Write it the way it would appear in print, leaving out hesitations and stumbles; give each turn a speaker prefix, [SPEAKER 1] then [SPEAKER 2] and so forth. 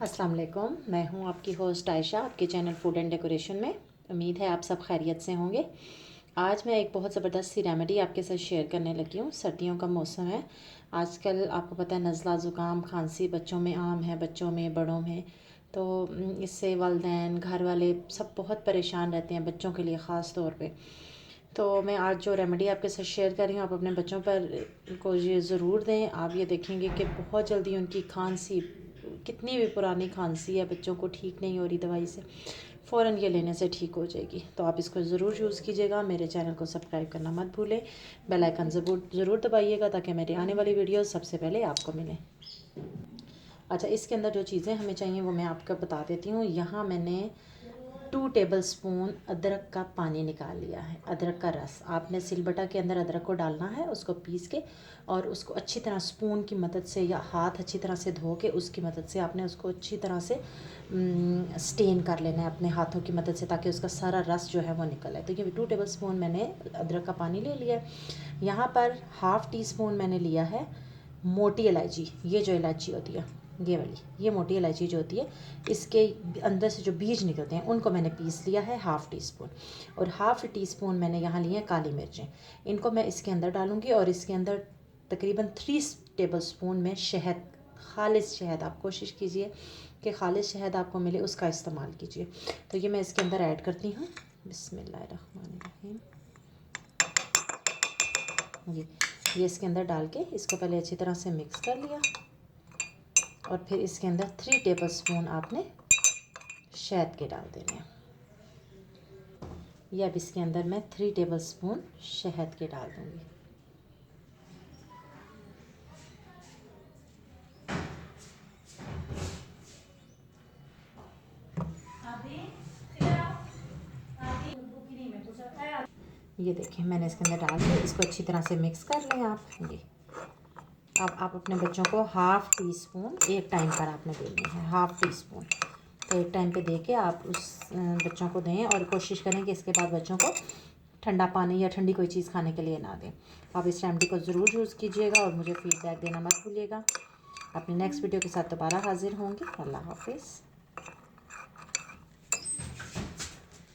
[SPEAKER 1] अस्सलाम वालेकुम, मैं हूं आपकी होस्ट आयशा आपके चैनल फूड एंड डेकोरेशन में। उम्मीद है आप सब खैरियत से होंगे। आज मैं एक बहुत ज़बरदस्त सी रेमेडी आपके साथ शेयर करने लगी हूँ। सर्दियों का मौसम है, आजकल आपको पता है नज़ला ज़ुकाम खांसी बच्चों में आम है, बच्चों में बड़ों में। तो इससे वालिदैन घर वाले सब बहुत परेशान रहते हैं, बच्चों के लिए ख़ास तौर पे। तो मैं आज जो रेमेडी आपके साथ शेयर कर रही हूँ, आप अपने बच्चों पर को ये ज़रूर दें। आप ये देखेंगे कि बहुत जल्दी उनकी खांसी, कितनी भी पुरानी खांसी है बच्चों को ठीक नहीं हो रही दवाई से, फ़ौरन ये लेने से ठीक हो जाएगी। तो आप इसको ज़रूर यूज़ कीजिएगा। मेरे चैनल को सब्सक्राइब करना मत भूलें, बेल आइकन ज़रूर दबाइएगा ताकि मेरी आने वाली वीडियो सबसे पहले आपको मिले। अच्छा, इसके अंदर जो चीज़ें हमें चाहिए वो मैं आपको बता देती हूँ। यहाँ मैंने 2 टेबलस्पून अदरक का पानी निकाल लिया है, अदरक का रस। आपने सिलबट्टा के अंदर अदरक को डालना है, उसको पीस के और उसको अच्छी तरह स्पून की मदद से या हाथ अच्छी तरह से धो के उसकी मदद से आपने उसको अच्छी तरह से स्टेन कर लेना है अपने हाथों की मदद से, ताकि उसका सारा रस जो है वो निकल आए। तो ये 2 टेबलस्पून मैंने अदरक का पानी ले लिया है। यहाँ पर हाफ़ टी स्पून मैंने लिया है मोटी इलायची। ये जो इलायची होती है, ये वाली, ये मोटी इलायची जो होती है, इसके अंदर से जो बीज निकलते हैं उनको मैंने पीस लिया है हाफ़ टी स्पून। और हाफ़ टी स्पून मैंने यहाँ लिए हैं काली मिर्चें, इनको मैं इसके अंदर डालूँगी। और इसके अंदर तकरीबन 3 टेबलस्पून में शहद, खालिस शहद, आप कोशिश कीजिए कि खालिस शहद आपको मिले, उसका इस्तेमाल कीजिए। तो ये मैं इसके अंदर ऐड करती हूँ। बिस्मिल्लाहिर्रहमानिर्रहीम। ये इसके अंदर डाल के इसको पहले अच्छी तरह से मिक्स कर लिया। और फिर इसके अंदर 3 टेबलस्पून आपने शहद के डाल देने हैं। ये अब इसके अंदर मैं 3 टेबलस्पून शहद के डाल दूँगी। ये देखिए मैंने इसके अंदर डाल के इसको अच्छी तरह से मिक्स कर लें आप। ये अब आप अपने बच्चों को हाफ़ टी स्पून एक टाइम पर आपने देनी है, हाफ़ टी स्पून। तो एक टाइम पे दे के आप उस बच्चों को दें और कोशिश करें कि इसके बाद बच्चों को ठंडा पानी या ठंडी कोई चीज़ खाने के लिए ना दें। आप इस रेमेडी को ज़रूर यूज़ कीजिएगा और मुझे फ़ीडबैक देना मत भूलिएगा। अपनी नेक्स्ट वीडियो के साथ दोबारा हाज़िर होंगे। अल्लाह हाफ़िज़।